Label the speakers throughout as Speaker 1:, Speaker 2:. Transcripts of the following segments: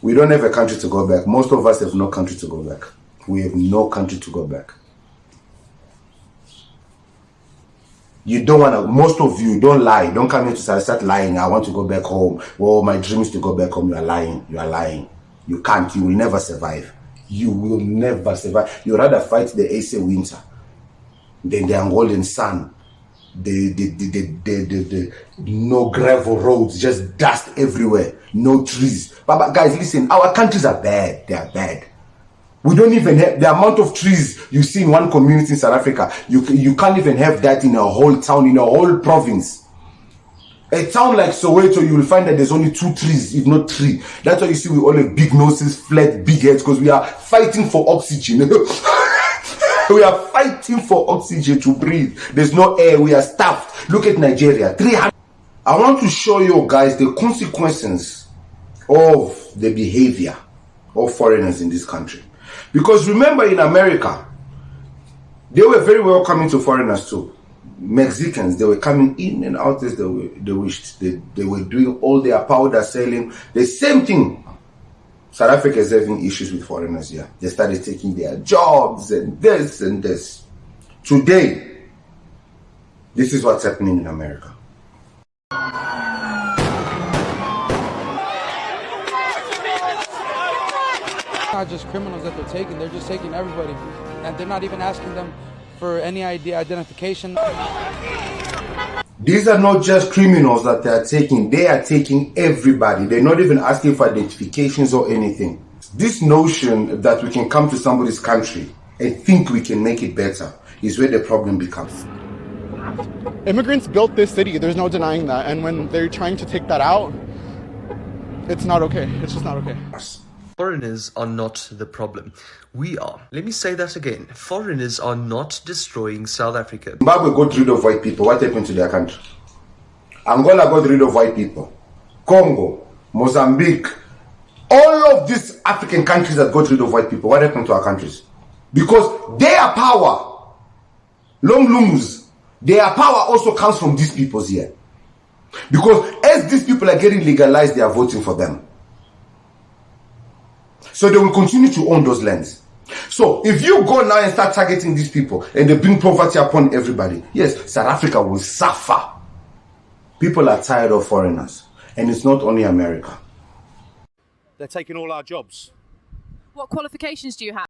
Speaker 1: We don't have a country to go back. Most of us have no country to go back. We have no country to go back. You don't want to, most of you don't lie. Don't come here to start lying. I want to go back home. Well, my dream is to go back home. You are lying. You are lying. You can't. You will never survive. You will never survive. You rather fight the AC winter than the Angolan sun. The no gravel roads, just dust everywhere. No trees. But guys, listen, our countries are bad. They are bad. We don't even have the amount of trees you see in one community in South Africa. You can't even have that in a whole town, in a whole province. A town like Soweto, you will find that there's only 2 trees, if not 3. That's why you see we all have big noses, flat, big heads, because we are fighting for oxygen. We are fighting for oxygen to breathe. There's no air. We are stuffed. Look at Nigeria. 300. I want to show you guys the consequences of the behavior of foreigners in this country. Because remember, in America, they were very welcoming to foreigners too. Mexicans, they were coming in and out as they wished. They were doing all their powder selling. The same thing. South Africa is having issues with foreigners here. They started taking their jobs and this and this. Today, this is what's happening in America.
Speaker 2: Not just criminals that they're just taking everybody, and they're not even asking them for any identification.
Speaker 1: These are not just criminals that they are taking everybody. They're not even asking for identifications or anything. This notion that we can come to somebody's country and think we can make it better is where the problem becomes.
Speaker 3: Immigrants built this city, there's no denying that, and when they're trying to take that out, it's not okay. It's just not okay.
Speaker 4: Foreigners are not the problem. We are. Let me say that again. Foreigners are not destroying South Africa.
Speaker 1: Zimbabwe got rid of white people. What happened to their country? Angola got rid of white people. Congo, Mozambique, all of these African countries that got rid of white people, what happened to our countries? Because their power, long lungs, their power also comes from these peoples here. Because as these people are getting legalized, they are voting for them. So they will continue to own those lands. So if you go now and start targeting these people and they bring poverty upon everybody, yes, South Africa will suffer. People are tired of foreigners. And it's not only America.
Speaker 5: They're taking all our jobs.
Speaker 6: What qualifications do you have?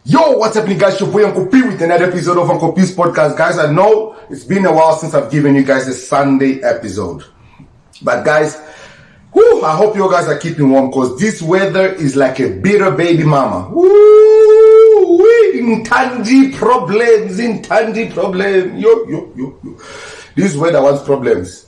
Speaker 1: Yo, what's happening, guys? Your boy Uncle P with another episode of Uncle P's podcast. Guys, I know it's been a while since I've given you guys a Sunday episode. But guys, I hope you guys are keeping warm because this weather is like a bitter baby mama. Intangi problems. Yo. This weather wants problems.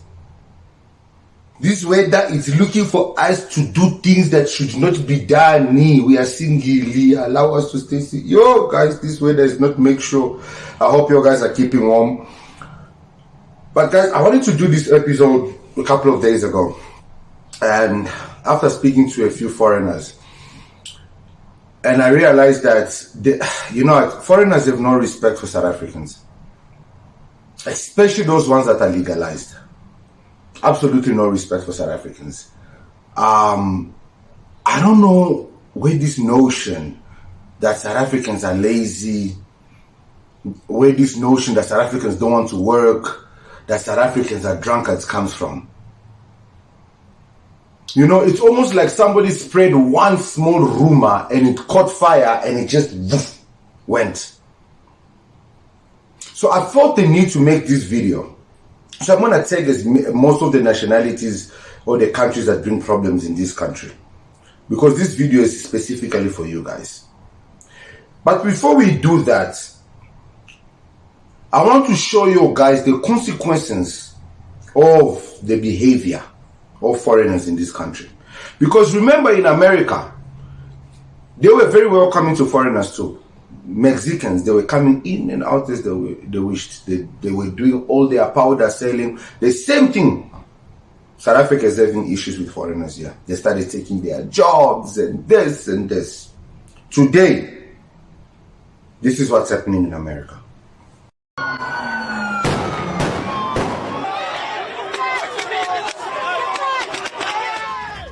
Speaker 1: This weather is looking for us to do things that should not be done. We are singly. Allow us to stay. Yo, guys, this weather is not make sure. I hope you guys are keeping warm. But guys, I wanted to do this episode a couple of days ago. And after speaking to a few foreigners, and I realized that, foreigners have no respect for South Africans. Especially those ones that are legalized. Absolutely no respect for South Africans. I don't know where this notion that South Africans are lazy, where this notion that South Africans don't want to work, that South Africans are drunkards comes from. It's almost like somebody spread one small rumor and it caught fire and it just went. So I felt the need to make this video. So I'm going to take most of the nationalities or the countries that bring problems in this country. Because this video is specifically for you guys. But before we do that, I want to show you guys the consequences of the behavior of foreigners in this country. Because remember, in America, they were very welcoming to foreigners too. Mexicans, they were coming in and out as they wished. They were doing all their powder selling. The same thing. South Africa is having issues with foreigners here. They started taking their jobs and this and this. Today, this is what's happening in America.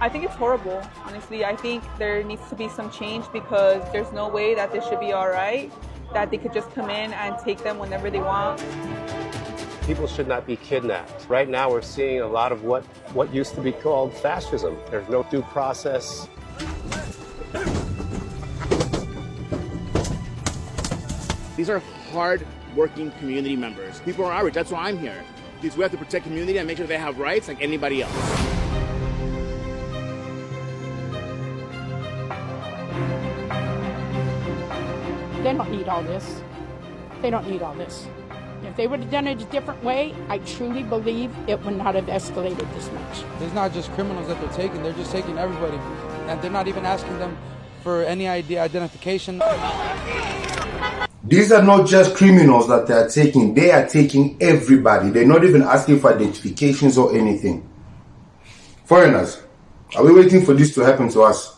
Speaker 7: I think it's horrible, honestly. I think there needs to be some change because there's no way that this should be all right, that they could just come in and take them whenever they want.
Speaker 5: People should not be kidnapped. Right now we're seeing a lot of what used to be called fascism. There's no due process.
Speaker 8: These are hard-working community members. People are average. That's why I'm here. Because we have to protect community and make sure they have rights like anybody else.
Speaker 9: They don't need all this. They don't need all this. If they would have done it a different way, I truly believe it would not have escalated this much.
Speaker 2: It's not just criminals that they're taking, they're just taking everybody. And they're not even asking them for any identification.
Speaker 1: These are not just criminals that they are taking everybody. They're not even asking for identifications or anything. Foreigners, are we waiting for this to happen to us?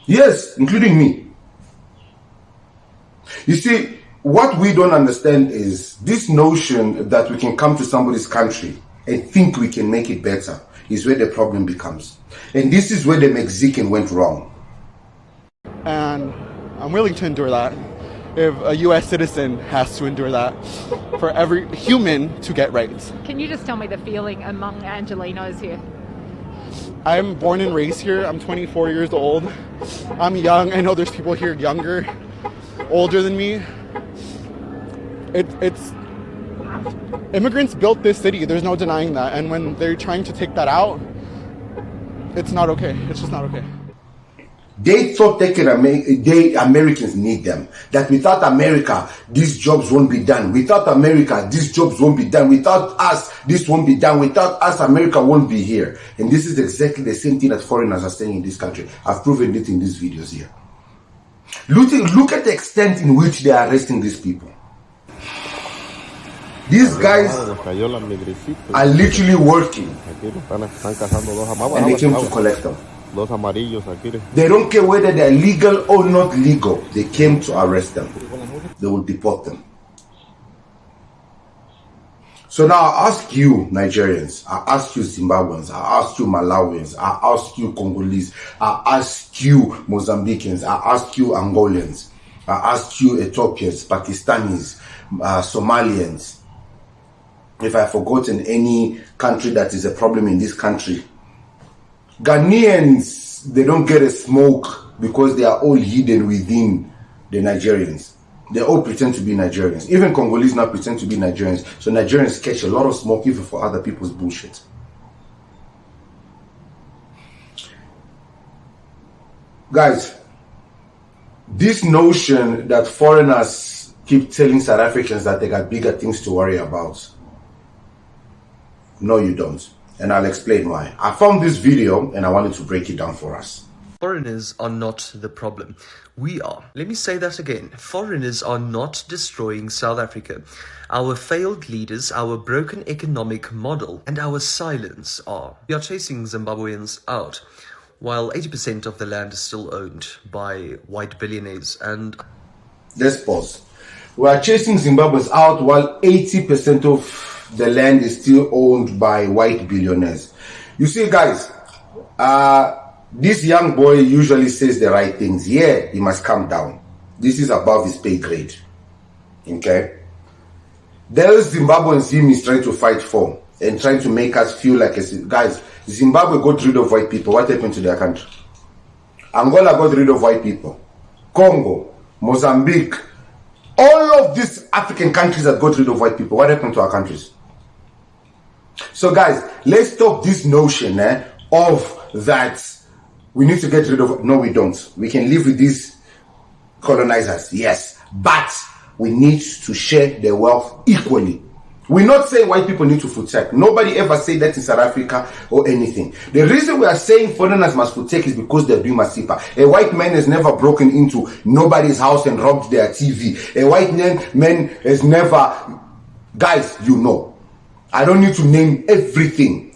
Speaker 1: Yes, including me. You see, what we don't understand is this notion that we can come to somebody's country and think we can make it better is where the problem becomes. And this is where the Mexican went wrong.
Speaker 3: And I'm willing to endure that if a U.S. citizen has to endure that for every human to get rights.
Speaker 6: Can you just tell me the feeling among Angelenos here?
Speaker 3: I'm born and raised here. I'm 24 years old. I'm young. I know there's people here younger, older than me. It's immigrants built this city. There's no denying that. And when they're trying to take that out, it's not okay. It's just not okay.
Speaker 1: They thought Americans need them. That without America, these jobs won't be done. Without America, these jobs won't be done. Without us, this won't be done. Without us, America won't be here. And this is exactly the same thing that foreigners are saying in this country. I've proven it in these videos here. Look at the extent in which they are arresting these people. These guys are literally working. And they came to collect them. They don't care whether they're legal or not legal. They came to arrest them. They will deport them. So now I ask you Nigerians, I ask you Zimbabweans, I ask you Malawians, I ask you Congolese, I ask you Mozambicans, I ask you Angolians, I ask you Ethiopians, Pakistanis, Somalians. If I've forgotten any country that is a problem in this country. Ghanaians, they don't get a smoke because they are all hidden within the Nigerians. They all pretend to be Nigerians. Even Congolese now pretend to be Nigerians. So Nigerians catch a lot of smoke even for other people's bullshit. Guys, this notion that foreigners keep telling South Africans that they got bigger things to worry about. No, you don't. And I'll explain why. I found this video and I wanted to break it down for us.
Speaker 4: Foreigners are not the problem. We are. Let me say that again. Foreigners are not destroying South Africa. Our failed leaders, our broken economic model, and our silence are. We are chasing Zimbabweans out, while 80% of the land is still owned by white billionaires and...
Speaker 1: Let's pause. We are chasing Zimbabweans out while 80% of the land is still owned by white billionaires. You see, guys, this young boy usually says the right things. Yeah, he must calm down. This is above his pay grade. Okay? Those Zimbabweans him is trying to fight for and trying to make us feel like, guys, Zimbabwe got rid of white people. What happened to their country? Angola got rid of white people. Congo, Mozambique, all of these African countries that got rid of white people. What happened to our countries? So guys, let's stop this notion of that we need to get rid of. No, we don't. We can live with these colonizers, yes, but we need to share their wealth equally. We're not saying white people need to food tech. Nobody ever said that in South Africa or anything. The reason we are saying foreigners must food tech is because they're doing masipa. A white man has never broken into nobody's house and robbed their TV. A white man has never... Guys, you know. I don't need to name everything.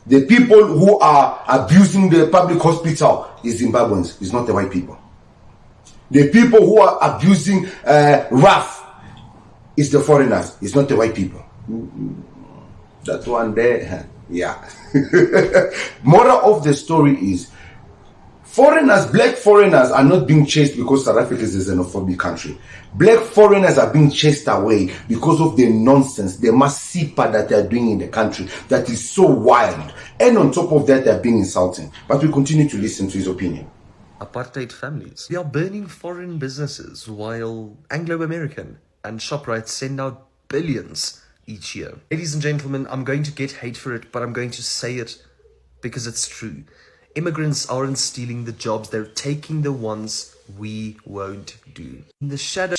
Speaker 1: The people who are abusing the public hospital is Zimbabweans. It's not the white people. The people who are abusing RAF is the foreigners. It's not the white people. That one there Yeah. Moral of the story is, foreigners, black foreigners are not being chased because South Africa is a xenophobic country. Black foreigners are being chased away because of the nonsense, the masipa that they are doing in the country that is so wild. And on top of that, they are being insulting. But we continue to listen to his opinion.
Speaker 4: Apartheid families. We are burning foreign businesses while Anglo-American and ShopRite send out billions each year. Ladies and gentlemen, I'm going to get hate for it, but I'm going to say it because it's true. Immigrants aren't stealing the jobs, they're taking the ones we won't do. In the shadow.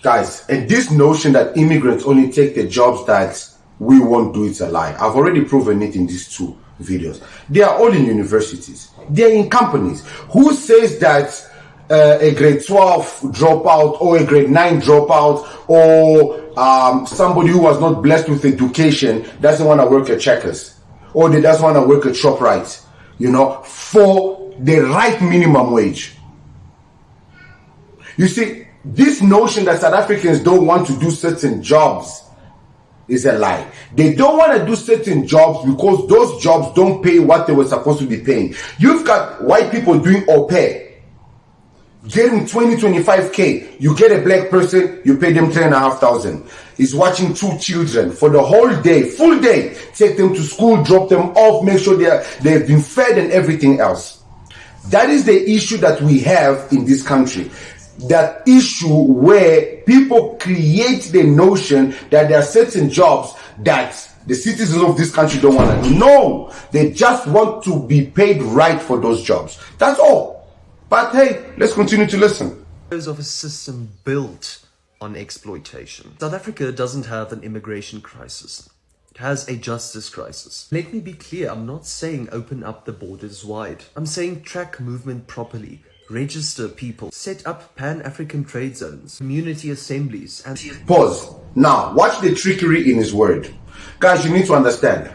Speaker 1: Guys, and this notion that immigrants only take the jobs that we won't do, it's a lie. I've already proven it in these 2 videos. They are all in universities. They're in companies. Who says that a grade 12 dropout or a grade 9 dropout or somebody who was not blessed with education doesn't want to work at Checkers, or they doesn't want to work at ShopRite, you know, for the right minimum wage? You see, this notion that South Africans don't want to do certain jobs is a lie. They don't want to do certain jobs because those jobs don't pay what they were supposed to be paying. You've got white people doing au pair, getting 25K. You get a black person, you pay them 3,500. He's watching 2 children for the whole day, full day. Take them to school, drop them off, make sure they've been fed and everything else. That is the issue that we have in this country. That issue where people create the notion that there are certain jobs that the citizens of this country don't want to do. No, they just want to be paid right for those jobs. That's all. But hey, let's continue to listen.
Speaker 4: Of a system built on exploitation. South Africa doesn't have an immigration crisis. It has a justice crisis. Let me be clear, I'm not saying open up the borders wide. I'm saying track movement properly. Register people, set up pan-African trade zones, community assemblies, and...
Speaker 1: Pause. Now, watch the trickery in his word. Guys, you need to understand.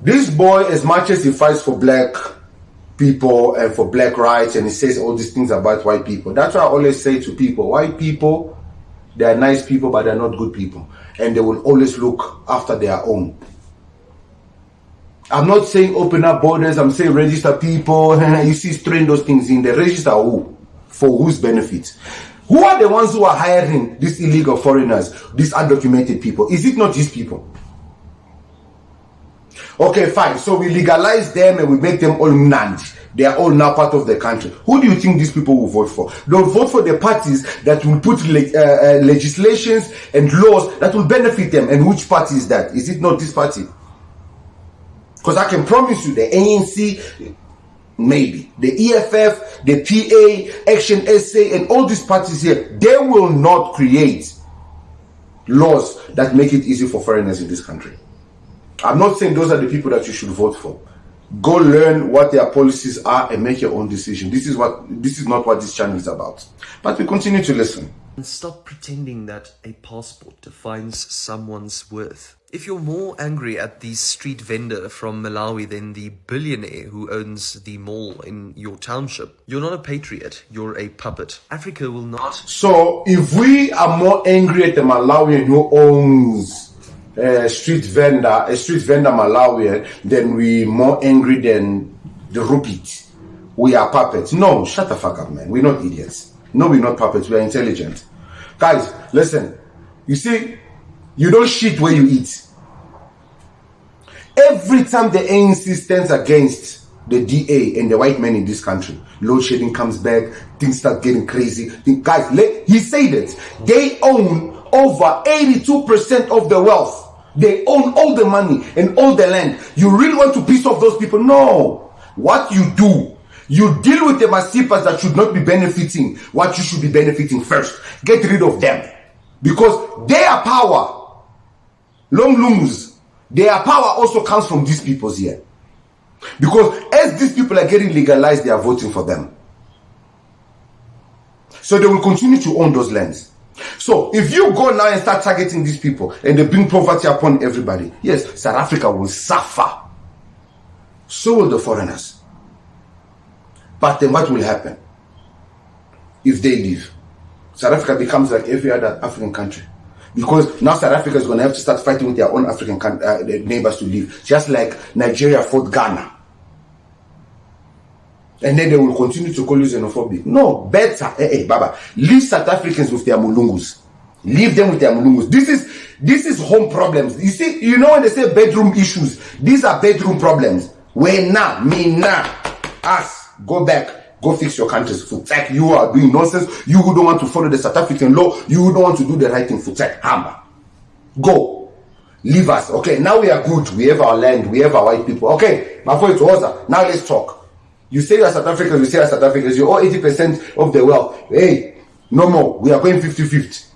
Speaker 1: This boy, as much as he fights for black people and for black rights, and he says all these things about white people, that's what I always say to people. White people, they are nice people, but they're not good people. And they will always look after their own. I'm not saying open up borders, I'm saying register people. You see, throwing those things in the register who? For whose benefit? Who are the ones who are hiring these illegal foreigners, these undocumented people? Is it not these people? Okay, fine. So we legalize them and we make them all mnandi. They are all now part of the country. Who do you think these people will vote for? They'll vote for the parties that will put legislations and laws that will benefit them. And which party is that? Is it not this party? Because I can promise you, the ANC, maybe, the EFF, the PA, Action SA, and all these parties here, they will not create laws that make it easy for foreigners in this country. I'm not saying those are the people that you should vote for. Go learn what their policies are and make your own decision. This is not what this channel is about. But we continue to listen.
Speaker 4: And stop pretending that a passport defines someone's worth. If you're more angry at the street vendor from Malawi than the billionaire who owns the mall in your township, you're not a patriot, you're a puppet. Africa will not...
Speaker 1: So, if we are more angry at the Malawian who owns a street vendor Malawian, then we more angry than the rupit. We are puppets. No, shut the fuck up, man. We're not idiots. No, we're not puppets. We are intelligent. Guys, listen. You see, you don't shit where you eat. Every time the ANC stands against the DA and the white men in this country, load shedding comes back, things start getting crazy. Guys, he said it. They own over 82% of the wealth. They own all the money and all the land. You really want to piss off those people? No. What you do, you deal with the masipas that should not be benefiting what you should be benefiting first. Get rid of them. Because their power, long lungs, their power also comes from these peoples here. Because as these people are getting legalized, they are voting for them. So they will continue to own those lands. So if you go now and start targeting these people and they bring poverty upon everybody, yes, South Africa will suffer. So will the foreigners. But then what will happen if they leave? South Africa becomes like every other African country. Because now South Africa is going to have to start fighting with their own African neighbors to leave. Just like Nigeria fought Ghana. And then they will continue to call you xenophobic. No, better. Baba. Leave South Africans with their mulungus. Leave them with their mulungus. This is home problems. You see, you know when they say bedroom issues, these are bedroom problems. Where now, me now, us, go back. Go fix your country's food. Like you are doing nonsense. You who don't want to follow the South African law. You who don't want to do the right thing. For Hamba. Go. Leave us. Okay, now we are good. We have our land. We have our white people. Okay, my voice was now let's talk. You say you are South Africans. You say you are South Africans. You owe 80% of the wealth. Hey, no more. We are going 50-50.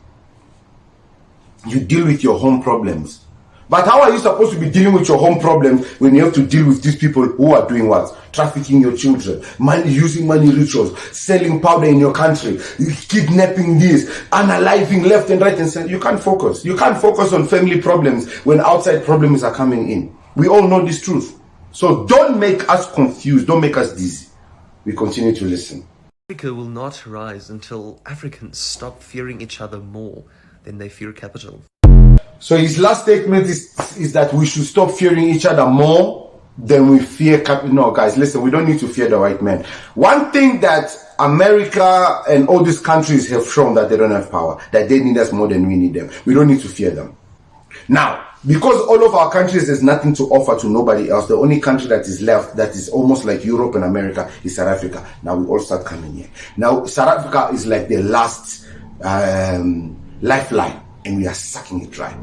Speaker 1: You deal with your home problems. But how are you supposed to be dealing with your home problems when you have to deal with these people who are doing what? Trafficking your children, using money rituals, selling powder in your country, kidnapping this, unaliving left and right and center. You can't focus. You can't focus on family problems when outside problems are coming in. We all know this truth. So don't make us confused. Don't make us dizzy. We continue to listen.
Speaker 4: Africa will not rise until Africans stop fearing each other more than they fear capital.
Speaker 1: So his last statement is that we should stop fearing each other more than we fear capital. No, guys, listen, we don't need to fear the white man. One thing that America and all these countries have shown that they don't have power, that they need us more than we need them. We don't need to fear them. Now, because all of our countries there's nothing to offer to nobody else, the only country that is left that is almost like Europe and America is South Africa. Now we all start coming here. Now South Africa is like the last lifeline, and we are sucking it dry.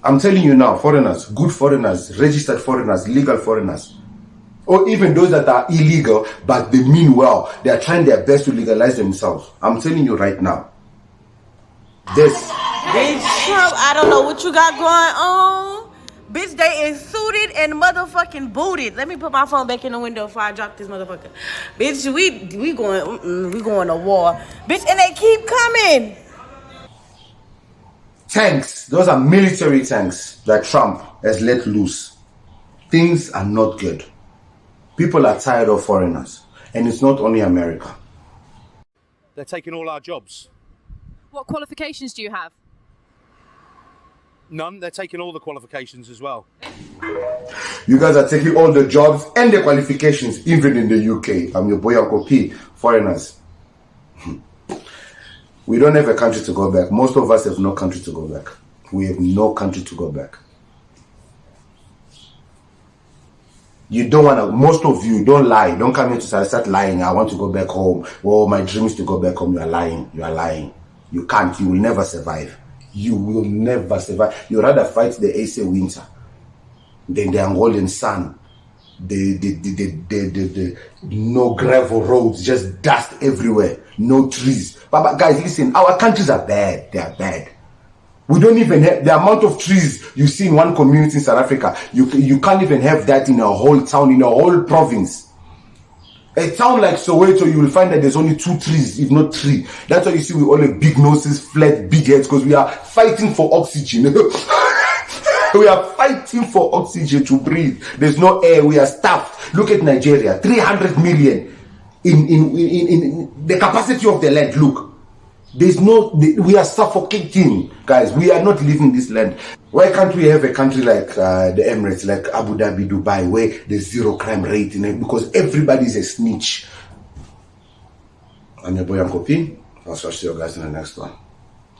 Speaker 1: I'm telling you now, foreigners, good foreigners, registered foreigners, legal foreigners, or even those that are illegal, but they mean well, they are trying their best to legalize themselves. I'm telling you right now, this.
Speaker 10: Bitch, Trump, I don't know what you got going on. Bitch, they is suited and motherfucking booted. Let me put my phone back in the window before I drop this motherfucker. Bitch, we going to war. Bitch, and they keep coming.
Speaker 1: Tanks, those are military tanks that Trump has let loose. Things are not good. People are tired of foreigners. And it's not only America.
Speaker 11: They're taking all our jobs.
Speaker 12: What qualifications do you have?
Speaker 11: None. They're taking all the qualifications as well.
Speaker 1: You guys are taking all the jobs and the qualifications, even in the UK. I'm your boy Uncle P. Foreigners. We don't have a country to go back. Most of us have no country to go back. We have no country to go back. You don't want to, most of you don't lie. Don't come here to start lying. I want to go back home. Oh, my dream is to go back home. You are lying. You are lying. You can't. You will never survive. You will never survive. You'd rather fight the AC winter than the Angolan sun. The no gravel roads, just dust everywhere, no trees. But guys, listen, our countries are bad. They are bad. We don't even have the amount of trees you see in one community in South Africa. You can't even have that in a whole town, in a whole province. A town like Soweto, you will find that there's only 2 trees, if not 3. That's why you see we all have big noses, flat, big heads, because we are fighting for oxygen. We are fighting for oxygen to breathe. There's no air. We are stuffed. Look at Nigeria, 300 million in the capacity of the land. Look, there's no. We are suffocating, guys. We are not leaving this land. Why can't we have a country like the Emirates, like Abu Dhabi, Dubai, where there's 0 crime rate in it because everybody's a snitch? I'm your boy Uncle P. I'll see you guys in the next one.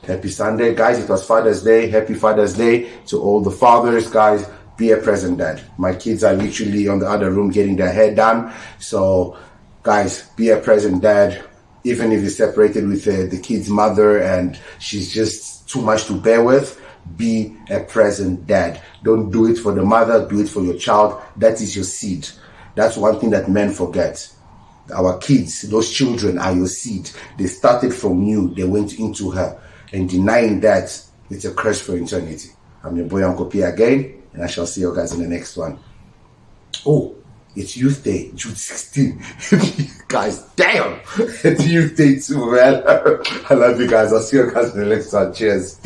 Speaker 1: Happy Sunday, guys. It was Father's Day. Happy Father's Day to all the fathers, guys. Be a present dad. My kids are literally on the other room getting their hair done. So, guys, be a present dad. Even if you're separated with the kid's mother and she's just too much to bear with, be a present dad. Don't do it for the mother. Do it for your child. That is your seed. That's one thing that men forget. Our kids, those children are your seed. They started from you. They went into her. And denying that, it's a curse for eternity. I'm your boy Uncle P again, and I shall see you guys in the next one. Oh, it's Youth Day, June 16. Guys, damn! It's Youth Day too, man. I love you guys. I'll see you guys in the next one. Cheers.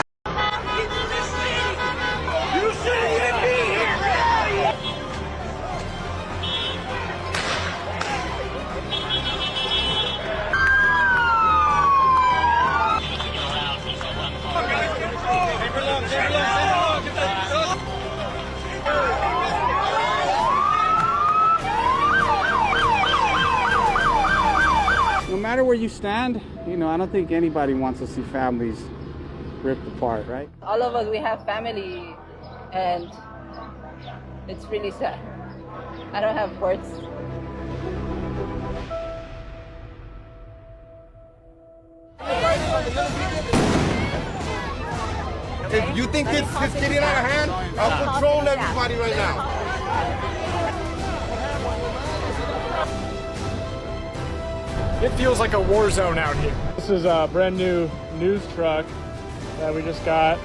Speaker 13: where you stand. You know, I don't think anybody wants to see families ripped apart, right?
Speaker 14: All of us, we have family, and it's really sad. I don't have words.
Speaker 15: If you think it's getting out of hand, I'll control everybody right now.
Speaker 16: It feels like a war zone out here. This is a brand new news truck that we just got.